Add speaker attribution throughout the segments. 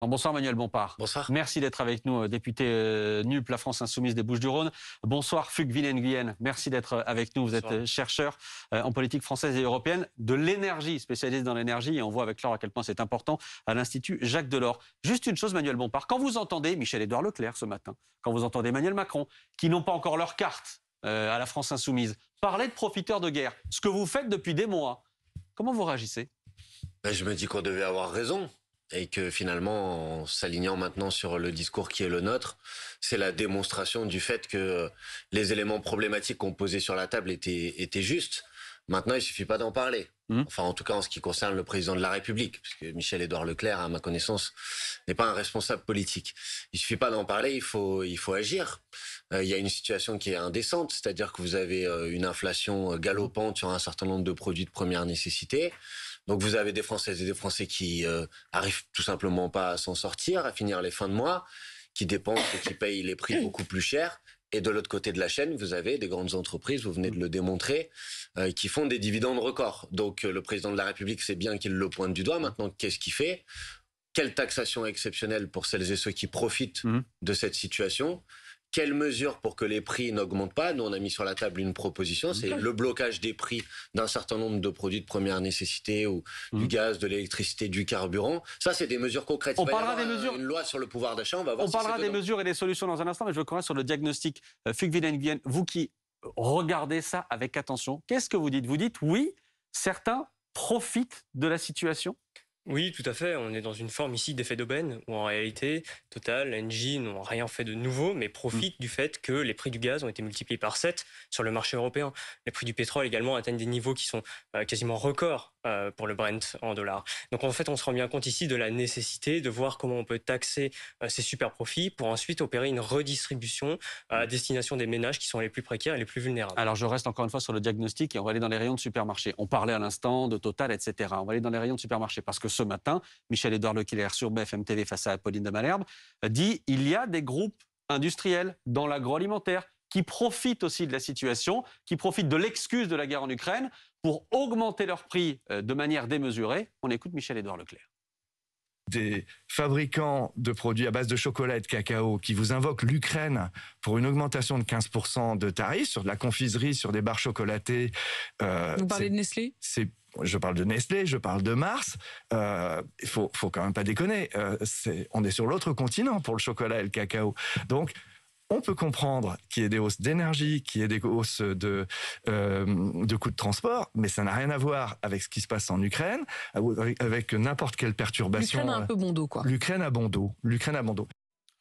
Speaker 1: Bonsoir Manuel Bompard.
Speaker 2: Bonsoir.
Speaker 1: Merci d'être avec nous, député NUP, la France Insoumise des Bouches-du-Rhône. Bonsoir Fuc Nguyen. Merci d'être avec nous. Vous êtes chercheur en politique française et européenne de l'énergie, spécialiste dans l'énergie. Et on voit avec Laure à quel point c'est important à l'Institut Jacques Delors. Juste une chose, Manuel Bompard. Quand vous entendez Michel-Édouard Leclerc ce matin, quand vous entendez Emmanuel Macron, qui n'ont pas encore leur carte à la France Insoumise, parler de profiteurs de guerre, ce que vous faites depuis des mois, comment vous réagissez?
Speaker 2: Je me dis qu'on devait avoir raison. Et que finalement, en s'alignant maintenant sur le discours qui est le nôtre, c'est la démonstration du fait que les éléments problématiques qu'on posait sur la table étaient justes. Maintenant, il suffit pas d'en parler. Enfin, en tout cas, en ce qui concerne le président de la République, puisque Michel-Édouard Leclerc, à ma connaissance, n'est pas un responsable politique. Il suffit pas d'en parler, il faut agir. Il y a une situation qui est indécente, c'est-à-dire que vous avez une inflation galopante sur un certain nombre de produits de première nécessité. Donc vous avez des Françaises et des Français qui arrivent tout simplement pas à s'en sortir, à finir les fins de mois, qui dépensent et qui payent les prix beaucoup plus chers. Et de l'autre côté de la chaîne, vous avez des grandes entreprises, vous venez de le démontrer, qui font des dividendes records. Donc le président de la République, c'est bien qu'il le pointe du doigt. Maintenant, qu'est-ce qu'il fait? Quelle taxation exceptionnelle pour celles et ceux qui profitent de cette situation? Quelles mesures pour que les prix n'augmentent pas? Nous, on a mis sur la table une proposition, c'est le blocage des prix d'un certain nombre de produits de première nécessité, ou du gaz, de l'électricité, du carburant. Ça, c'est des mesures concrètes.
Speaker 1: On parlera des mesures.
Speaker 2: Une loi sur le pouvoir d'achat, on va voir.
Speaker 1: On parlera des mesures et des solutions dans un instant, mais je veux qu'on reste sur le diagnostic. Fuc Nguyen, vous qui regardez ça avec attention, qu'est-ce que vous dites? Vous dites oui, certains profitent de la situation?
Speaker 3: Oui, tout à fait. On est dans une forme ici d'effet d'aubaine où en réalité, Total, Engie n'ont rien fait de nouveau, mais profitent du fait que les prix du gaz ont été multipliés par 7 sur le marché européen. Les prix du pétrole également atteignent des niveaux qui sont quasiment records pour le Brent en dollars. Donc en fait, on se rend bien compte ici de la nécessité de voir comment on peut taxer ces super profits pour ensuite opérer une redistribution à destination des ménages qui sont les plus précaires et les plus vulnérables.
Speaker 1: Alors je reste encore une fois sur le diagnostic et on va aller dans les rayons de supermarché. On parlait à l'instant de Total, etc. On va aller dans les rayons de supermarché parce que ce matin, Michel-Édouard Leclerc sur BFM TV face à Apolline de Malherbe dit il y a des groupes industriels dans l'agroalimentaire qui profitent aussi de la situation, qui profitent de l'excuse de la guerre en Ukraine pour augmenter leurs prix de manière démesurée. On écoute Michel-Édouard Leclerc.
Speaker 4: Des fabricants de produits à base de chocolat et de cacao qui vous invoquent l'Ukraine pour une augmentation de 15% de tarifs sur de la confiserie, sur des barres chocolatées.
Speaker 5: Vous parlez de Nestlé?
Speaker 4: Je parle de Nestlé, je parle de Mars. Il faut quand même pas déconner. On est sur l'autre continent pour le chocolat et le cacao. Donc, on peut comprendre qu'il y ait des hausses d'énergie, qu'il y ait des hausses de coûts de transport, mais ça n'a rien à voir avec ce qui se passe en Ukraine, avec n'importe quelle perturbation.
Speaker 5: L'Ukraine a un peu bon dos, quoi.
Speaker 4: L'Ukraine a bon dos. L'Ukraine a bon dos.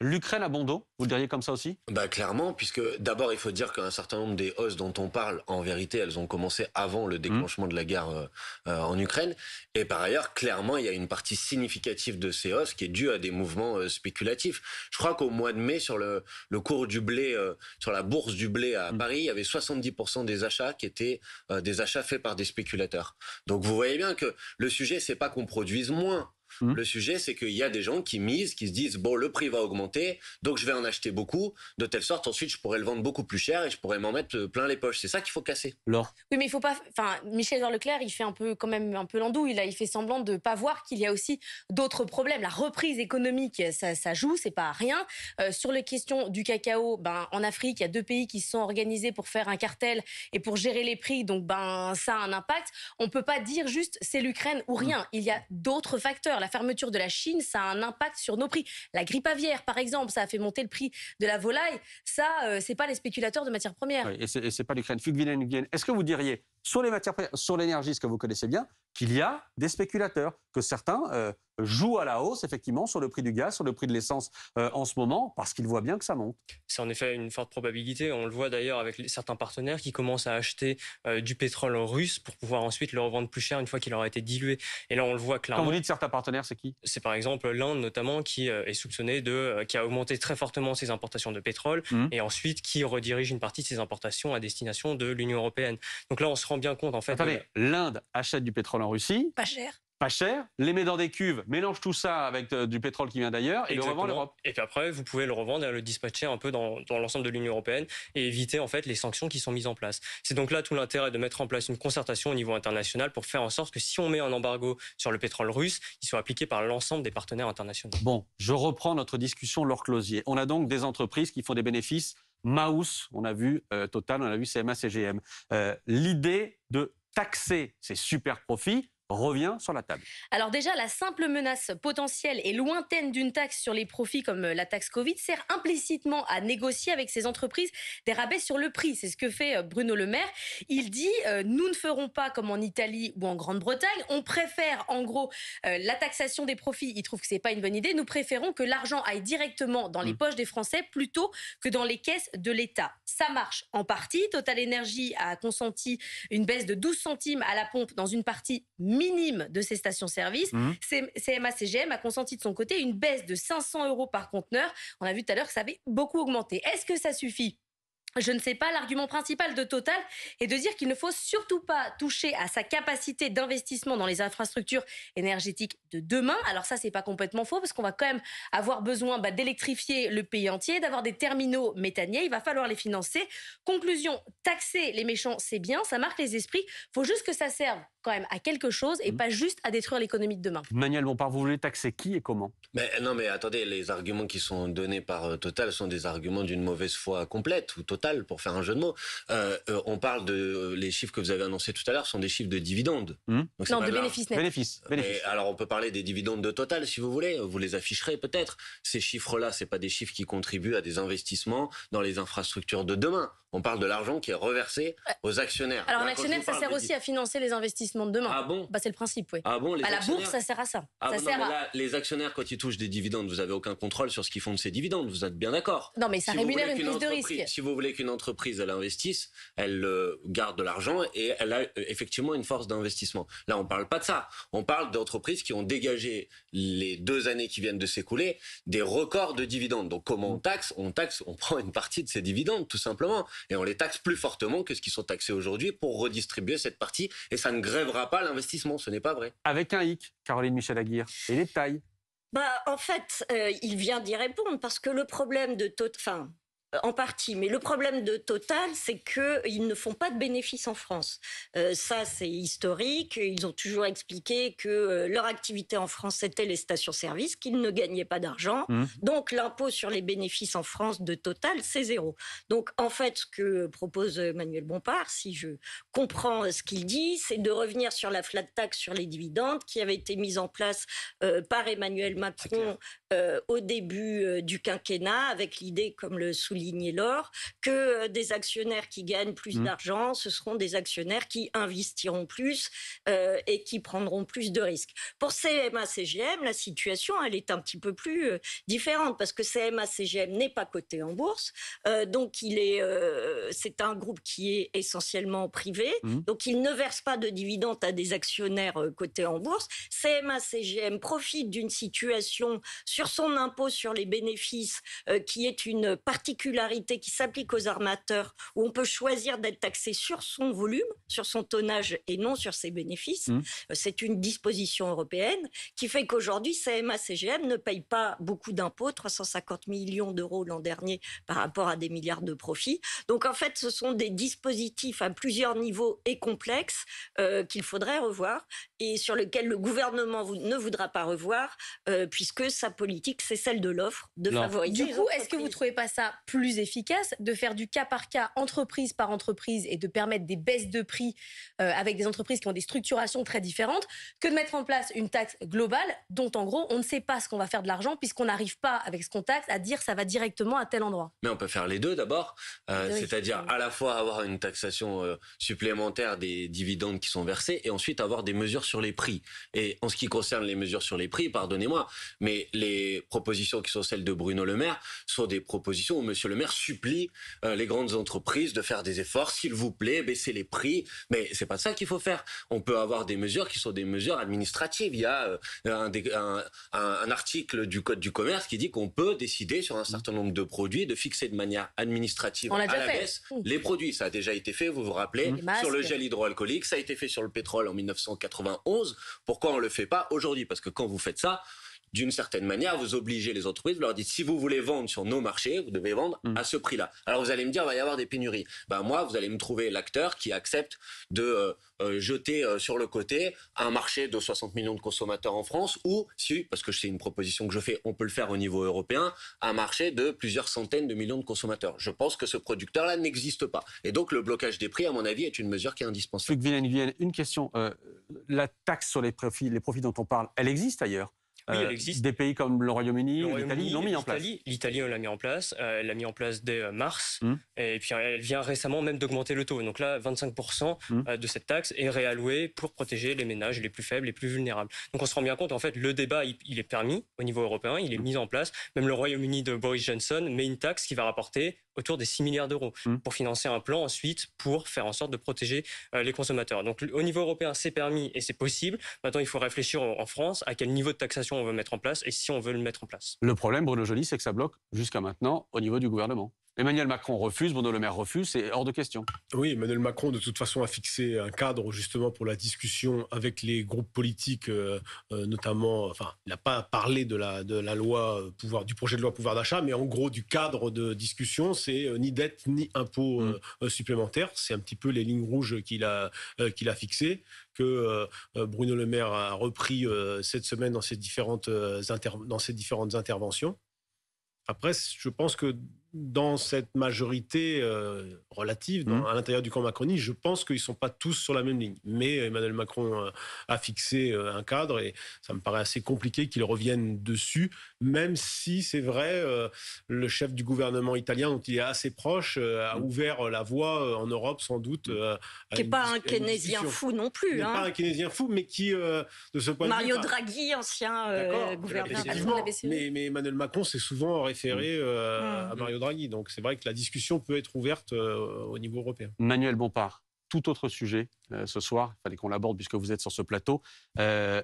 Speaker 1: L'Ukraine a bon dos, vous le diriez comme ça aussi?
Speaker 2: Clairement, puisque d'abord, il faut dire qu'un certain nombre des hausses dont on parle, en vérité, elles ont commencé avant le déclenchement de la guerre en Ukraine. Et par ailleurs, clairement, il y a une partie significative de ces hausses qui est due à des mouvements spéculatifs. Je crois qu'au mois de mai, sur le cours du blé, sur la bourse du blé à Paris, il y avait 70% des achats qui étaient des achats faits par des spéculateurs. Donc vous voyez bien que le sujet, c'est pas qu'on produise moins. Le sujet, c'est qu'il y a des gens qui misent, qui se disent bon, le prix va augmenter, donc je vais en acheter beaucoup, de telle sorte ensuite je pourrais le vendre beaucoup plus cher et je pourrais m'en mettre plein les poches. C'est ça qu'il faut casser.
Speaker 1: Laure.
Speaker 6: Oui, mais il faut pas. Enfin, Michel-Édouard Leclerc, il fait quand même un peu l'andouille. Là, il fait semblant de pas voir qu'il y a aussi d'autres problèmes. La reprise économique, ça joue, c'est pas rien. Sur les questions du cacao, en Afrique, il y a 2 pays qui se sont organisés pour faire un cartel et pour gérer les prix. Donc, ça a un impact. On peut pas dire juste c'est l'Ukraine ou rien. Il y a d'autres facteurs. La fermeture de la Chine, ça a un impact sur nos prix. La grippe aviaire, par exemple, ça a fait monter le prix de la volaille. Ça, c'est pas les spéculateurs de matières premières.
Speaker 1: Oui, et c'est pas l'Ukraine. Fuc Nguyen, est-ce que vous diriez, sur les matières premières, sur l'énergie, ce que vous connaissez bien, qu'il y a des spéculateurs, que certains jouent à la hausse, effectivement, sur le prix du gaz, sur le prix de l'essence en ce moment, parce qu'ils voient bien que ça monte?
Speaker 3: C'est en effet une forte probabilité. On le voit d'ailleurs avec certains partenaires qui commencent à acheter du pétrole russe pour pouvoir ensuite le revendre plus cher une fois qu'il aura été dilué. Et là, on le voit clairement.
Speaker 1: Quand vous dites certains partenaires, c'est qui?
Speaker 3: C'est par exemple l'Inde notamment qui est soupçonnée qui a augmenté très fortement ses importations de pétrole et ensuite qui redirige une partie de ses importations à destination de l'Union européenne. Donc là, on se rend bien compte en fait.
Speaker 1: Attendez, l'Inde achète du pétrole en Russie.
Speaker 6: Pas cher.
Speaker 1: pas cher, les met dans des cuves, mélange tout ça avec du pétrole qui vient d'ailleurs et le revend en Europe.
Speaker 3: Et puis après, vous pouvez le revendre et le dispatcher un peu dans l'ensemble de l'Union européenne et éviter en fait les sanctions qui sont mises en place. C'est donc là tout l'intérêt de mettre en place une concertation au niveau international pour faire en sorte que si on met un embargo sur le pétrole russe, il soit appliqué par l'ensemble des partenaires internationaux.
Speaker 1: Bon, je reprends notre discussion Laure Closier. On a donc des entreprises qui font des bénéfices. Maus, on a vu Total, on a vu CMA CGM. L'idée de taxer ces super profits revient sur la table.
Speaker 6: Alors déjà, la simple menace potentielle et lointaine d'une taxe sur les profits comme la taxe Covid sert implicitement à négocier avec ces entreprises des rabais sur le prix. C'est ce que fait Bruno Le Maire. Il dit nous ne ferons pas comme en Italie ou en Grande-Bretagne. On préfère en gros la taxation des profits. Il trouve que c'est pas une bonne idée. Nous préférons que l'argent aille directement dans les poches des Français plutôt que dans les caisses de l'État. Ça marche en partie. Total Energy a consenti une baisse de 12 centimes à la pompe dans une partie minime de ces stations-service. CMA CGM a consenti de son côté une baisse de 500 € par conteneur. On a vu tout à l'heure que ça avait beaucoup augmenté. Est-ce que ça suffit ? Je ne sais pas. L'argument principal de Total est de dire qu'il ne faut surtout pas toucher à sa capacité d'investissement dans les infrastructures énergétiques de demain. Alors ça, c'est pas complètement faux parce qu'on va quand même avoir besoin d'électrifier le pays entier, d'avoir des terminaux méthaniers. Il va falloir les financer. Conclusion, taxer les méchants, c'est bien, ça marque les esprits. Il faut juste que ça serve quand même à quelque chose et pas juste à détruire l'économie de demain.
Speaker 1: Manuel Bompard, vous voulez taxer qui et comment ?
Speaker 2: Non, mais attendez, les arguments qui sont donnés par Total sont des arguments d'une mauvaise foi complète, ou totale, pour faire un jeu de mots. On parle les chiffres que vous avez annoncés tout à l'heure sont des chiffres de dividendes.
Speaker 6: Donc non, de bénéfices nets.
Speaker 1: Bénéfices.
Speaker 2: Alors on peut parler des dividendes de Total si vous voulez, vous les afficherez peut-être. Ces chiffres-là, c'est pas des chiffres qui contribuent à des investissements dans les infrastructures de demain. On parle de l'argent qui est reversé aux actionnaires.
Speaker 6: Alors un actionnaire, ça sert aussi à financer les investissements de demain.
Speaker 2: Ah bon ?
Speaker 6: C'est le principe, oui.
Speaker 2: Ah bon, les
Speaker 6: la bourse, ça sert à ça.
Speaker 2: Là, les actionnaires, quand ils touchent des dividendes, vous avez aucun contrôle sur ce qu'ils font de ces dividendes. Vous êtes bien d'accord ?
Speaker 6: Non, mais ça rémunère une prise de risque.
Speaker 2: Si vous voulez qu'une entreprise elle investisse, elle garde de l'argent et elle a effectivement une force d'investissement. Là, on parle pas de ça. On parle d'entreprises qui ont dégagé les 2 années qui viennent de s'écouler des records de dividendes. Donc comment on taxe ? On prend une partie de ces dividendes tout simplement et on les taxe plus fortement que ce qui sont taxés aujourd'hui pour redistribuer cette partie et ça ne grèvera pas l'investissement. Ce n'est pas vrai.
Speaker 1: Avec un hic, Caroline Michel-Aguirre. Et les tailles.
Speaker 7: En fait, il vient d'y répondre parce que le problème de en partie, mais le problème de Total, c'est qu'ils ne font pas de bénéfices en France. Ça, c'est historique. Ils ont toujours expliqué que leur activité en France, c'était les stations-service, qu'ils ne gagnaient pas d'argent. Donc, l'impôt sur les bénéfices en France de Total, c'est 0. Donc, en fait, ce que propose Manuel Bompard, si je comprends ce qu'il dit, c'est de revenir sur la flat tax sur les dividendes qui avait été mise en place par Emmanuel Macron au début du quinquennat, avec l'idée, comme le soulignait Laure, que des actionnaires qui gagnent plus d'argent, ce seront des actionnaires qui investiront plus et qui prendront plus de risques. Pour CMA-CGM, la situation, elle est un petit peu plus différente parce que CMA-CGM n'est pas coté en bourse, donc c'est un groupe qui est essentiellement privé, donc il ne verse pas de dividendes à des actionnaires cotés en bourse. CMA-CGM profite d'une situation sur son impôt sur les bénéfices qui est une particularité qui s'applique aux armateurs où on peut choisir d'être taxé sur son volume, sur son tonnage et non sur ses bénéfices. C'est une disposition européenne qui fait qu'aujourd'hui, CMA-CGM ne paye pas beaucoup d'impôts, 350 millions d'euros l'an dernier par rapport à des milliards de profits. Donc en fait, ce sont des dispositifs à plusieurs niveaux et complexes qu'il faudrait revoir et sur lesquels le gouvernement ne voudra pas revoir puisque sa politique, c'est celle de l'offre, de favoriser.
Speaker 6: Du coup, est-ce que vous ne trouvez pas ça plus efficace de faire du cas par cas, entreprise par entreprise et de permettre des baisses de prix avec des entreprises qui ont des structurations très différentes que de mettre en place une taxe globale dont en gros on ne sait pas ce qu'on va faire de l'argent puisqu'on n'arrive pas avec ce qu'on taxe à dire ça va directement à tel endroit.
Speaker 2: Mais on peut faire les deux d'abord, c'est-à-dire à la fois avoir une taxation supplémentaire des dividendes qui sont versés et ensuite avoir des mesures sur les prix. Et en ce qui concerne les mesures sur les prix, pardonnez-moi, mais les propositions qui sont celles de Bruno Le Maire sont des propositions où M. Le Maire supplie les grandes entreprises de faire des efforts, s'il vous plaît, baissez les prix. Mais c'est pas ça qu'il faut faire. On peut avoir des mesures qui sont des mesures administratives. Il y a un article du Code du commerce qui dit qu'on peut décider sur un certain nombre de produits de fixer de manière administrative à la baisse les produits. Ça a déjà été fait, vous vous rappelez, sur le gel hydroalcoolique, ça a été fait sur le pétrole en 1991. Pourquoi on le fait pas aujourd'hui? Parce que quand vous faites ça, d'une certaine manière, vous obligez les entreprises, vous leur dites, si vous voulez vendre sur nos marchés, vous devez vendre à ce prix-là. Alors vous allez me dire, il va y avoir des pénuries. Moi, vous allez me trouver l'acteur qui accepte de jeter sur le côté un marché de 60 millions de consommateurs en France, ou, si, parce que c'est une proposition que je fais, on peut le faire au niveau européen, un marché de plusieurs centaines de millions de consommateurs. Je pense que ce producteur-là n'existe pas. Et donc le blocage des prix, à mon avis, est une mesure qui est indispensable.
Speaker 1: Hugues Villaine, une question. La taxe sur les profits dont on parle, elle existe ailleurs?
Speaker 3: Oui, elle existe.
Speaker 1: Des pays comme le Royaume-Uni, l'Italie l'ont mis en place.
Speaker 3: L'Italie, on l'a mis en place. Elle l'a mis en place dès mars. Et puis, elle vient récemment même d'augmenter le taux. Donc là, 25% de cette taxe est réallouée pour protéger les ménages les plus faibles, les plus vulnérables. Donc on se rend bien compte, en fait, le débat, il est permis au niveau européen, il est mis en place. Même le Royaume-Uni de Boris Johnson met une taxe qui va rapporter autour des 6 milliards d'euros pour financer un plan ensuite pour faire en sorte de protéger les consommateurs. Donc au niveau européen, c'est permis et c'est possible. Maintenant, il faut réfléchir en France à quel niveau de taxation on veut mettre en place et si on veut le mettre en place.
Speaker 1: Le problème, Bruno Joly, c'est que ça bloque jusqu'à maintenant au niveau du gouvernement. Emmanuel Macron refuse, Bruno Le Maire refuse, c'est hors de question.
Speaker 8: Oui, Emmanuel Macron, de toute façon, a fixé un cadre justement pour la discussion avec les groupes politiques, notamment. Enfin, il n'a pas parlé de la loi du projet de loi pouvoir d'achat, mais en gros du cadre de discussion, c'est ni dette ni impôt supplémentaire. C'est un petit peu les lignes rouges qu'il a fixées, que Bruno Le Maire a repris cette semaine dans ses différentes interventions. Après, je pense que dans cette majorité relative, à l'intérieur du camp macroniste, je pense qu'ils ne sont pas tous sur la même ligne. Mais Emmanuel Macron a fixé un cadre et ça me paraît assez compliqué qu'il revienne dessus, même si c'est vrai, le chef du gouvernement italien, dont il est assez proche, a ouvert la voie en Europe, sans doute.
Speaker 7: Qui n'est pas un keynésien fou non plus.
Speaker 8: Qui n'est pas un keynésien fou, mais qui, de ce point de vue...
Speaker 7: Mario Draghi, ancien gouverneur de la BCE.
Speaker 8: Mais Emmanuel Macron s'est souvent référé à Mario Draghi. Donc c'est vrai que la discussion peut être ouverte au niveau européen.
Speaker 1: Manuel Bompard, tout autre sujet ce soir, il fallait qu'on l'aborde puisque vous êtes sur ce plateau.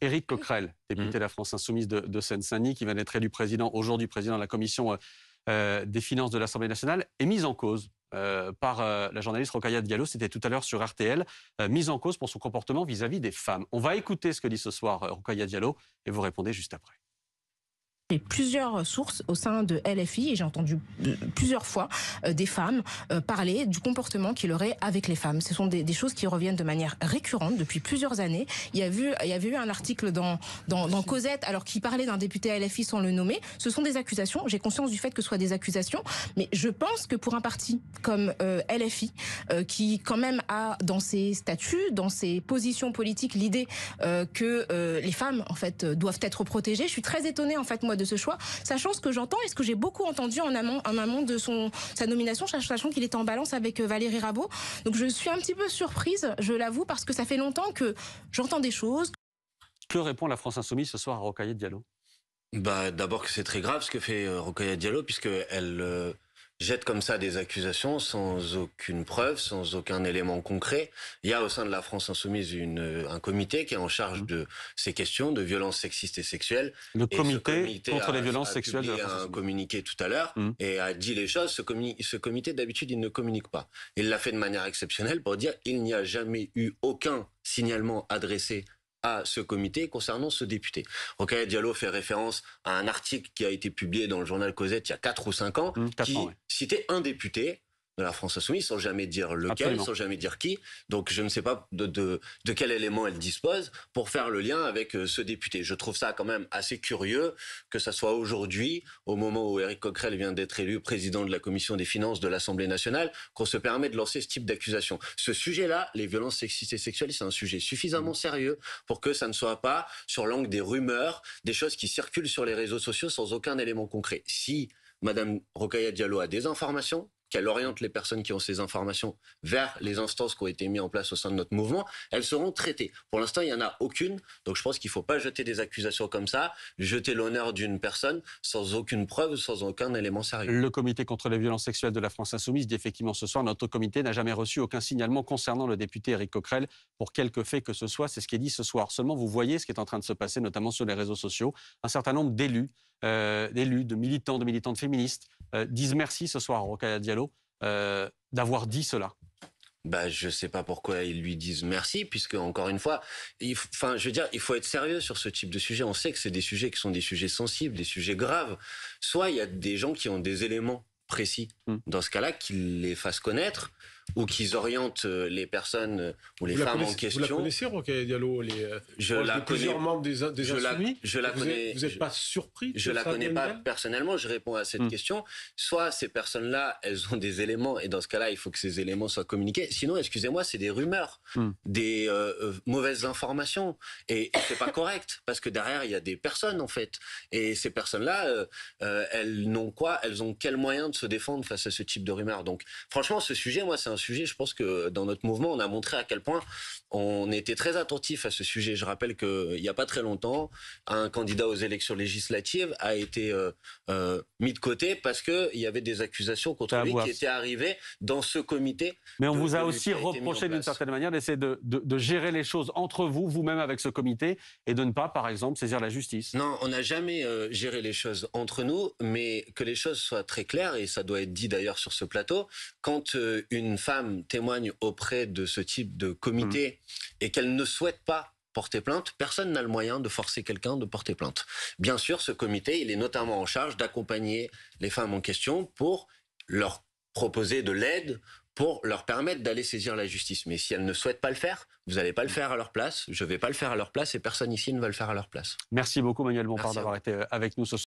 Speaker 1: Éric Coquerel, député de la France Insoumise de Seine-Saint-Denis, qui vient d'être élu aujourd'hui président de la commission des finances de l'Assemblée nationale, est mis en cause par la journaliste Rokhaya Diallo, c'était tout à l'heure sur RTL, mise en cause pour son comportement vis-à-vis des femmes. On va écouter ce que dit ce soir Rokhaya Diallo et vous répondez juste après.
Speaker 9: J'ai plusieurs sources au sein de LFI et j'ai entendu plusieurs fois des femmes parler du comportement qu'il aurait avec les femmes. Ce sont des choses qui reviennent de manière récurrente depuis plusieurs années. Il y avait eu un article dans Cosette, alors qu'il parlait d'un député LFI sans le nommer. Ce sont des accusations. J'ai conscience du fait que ce soit des accusations, mais je pense que pour un parti comme LFI, qui quand même a dans ses statuts, dans ses positions politiques, l'idée que les femmes en fait doivent être protégées, je suis très étonnée en fait moi de ce choix, sachant ce que j'entends et ce que j'ai beaucoup entendu en amont de sa nomination, sachant qu'il était en balance avec Valérie Rabault. Donc je suis un petit peu surprise, je l'avoue, parce que ça fait longtemps que j'entends des choses.
Speaker 1: Que répond la France Insoumise ce soir à Rokhaya Diallo?
Speaker 2: D'abord que c'est très grave ce que fait Rokhaya Diallo, puisqu'elle jette comme ça des accusations sans aucune preuve, sans aucun élément concret. Il y a au sein de la France Insoumise un comité qui est en charge de ces questions de violences sexistes et sexuelles.
Speaker 1: Le comité contre les violences sexuelles de la France Insoumise.
Speaker 2: Il a communiqué tout à l'heure et a dit les choses. Ce comité, d'habitude, il ne communique pas. Il l'a fait de manière exceptionnelle pour dire qu'il n'y a jamais eu aucun signalement adressé à ce comité concernant ce député. Rokhaya Diallo fait référence à un article qui a été publié dans le journal Cosette il y a 4 ou 5 ans, qui citait un député de la France Insoumise, sans jamais dire lequel, absolument, sans jamais dire qui. Donc je ne sais pas de quel élément elle dispose pour faire le lien avec ce député. Je trouve ça quand même assez curieux que ça soit aujourd'hui, au moment où Éric Coquerel vient d'être élu président de la commission des finances de l'Assemblée nationale, qu'on se permet de lancer ce type d'accusation. Ce sujet-là, les violences sexistes et sexuelles, c'est un sujet suffisamment sérieux pour que ça ne soit pas sur l'angle des rumeurs, des choses qui circulent sur les réseaux sociaux sans aucun élément concret. Si Madame Rokhaya Diallo a des informations, qu'elle oriente les personnes qui ont ces informations vers les instances qui ont été mises en place au sein de notre mouvement, elles seront traitées. Pour l'instant, il n'y en a aucune. Donc je pense qu'il ne faut pas jeter des accusations comme ça, jeter l'honneur d'une personne sans aucune preuve, sans aucun élément sérieux.
Speaker 1: Le comité contre les violences sexuelles de la France Insoumise dit effectivement ce soir, notre comité n'a jamais reçu aucun signalement concernant le député Éric Coquerel pour quelque fait que ce soit. C'est ce qui est dit ce soir. Seulement, vous voyez ce qui est en train de se passer, notamment sur les réseaux sociaux. Un certain nombre d'élus, de militants, de militantes féministes disent merci ce soir à Rokhaya Diallo d'avoir dit cela.
Speaker 2: Je ne sais pas pourquoi ils lui disent merci, puisque, encore une fois, il faut être sérieux sur ce type de sujet. On sait que c'est des sujets qui sont des sujets sensibles, des sujets graves. Soit il y a des gens qui ont des éléments précis, dans ce cas-là, qu'ils les fassent connaître, ou qu'ils orientent les personnes ou les femmes en question.
Speaker 8: Vous la connaissez, Rokhaya Diallo?
Speaker 2: Je la connais.
Speaker 8: Plusieurs membres des Insoumis.
Speaker 2: Je la connais.
Speaker 8: Vous n'êtes pas surpris?
Speaker 2: Je la connais pas personnellement. Je réponds à cette question. Soit ces personnes-là, elles ont des éléments, et dans ce cas-là, il faut que ces éléments soient communiqués. Sinon, excusez-moi, c'est des rumeurs, des mauvaises informations, et c'est pas correct parce que derrière il y a des personnes en fait, et ces personnes-là, elles n'ont quoi? Elles ont quel moyen de se défendre face à ce type de rumeurs? Donc, franchement, ce sujet, moi, c'est un sujet, je pense que dans notre mouvement, on a montré à quel point on était très attentif à ce sujet. Je rappelle qu'il n'y a pas très longtemps, un candidat aux élections législatives a été mis de côté parce qu'il y avait des accusations contre lui qui étaient arrivées dans ce comité.
Speaker 1: Mais on vous a aussi reproché d'une certaine manière d'essayer de gérer les choses entre vous, vous-même avec ce comité, et de ne pas, par exemple, saisir la justice.
Speaker 2: Non, on n'a jamais géré les choses entre nous, mais que les choses soient très claires, et ça doit être dit d'ailleurs sur ce plateau, quand une femme témoigne auprès de ce type de comité et qu'elle ne souhaite pas porter plainte, personne n'a le moyen de forcer quelqu'un de porter plainte. Bien sûr, ce comité, il est notamment en charge d'accompagner les femmes en question pour leur proposer de l'aide, pour leur permettre d'aller saisir la justice. Mais si elles ne souhaitent pas le faire, vous n'allez pas le faire à leur place, je ne vais pas le faire à leur place, et personne ici ne va le faire à leur place.
Speaker 1: Merci beaucoup Manuel Bompard d'avoir été avec nous ce soir.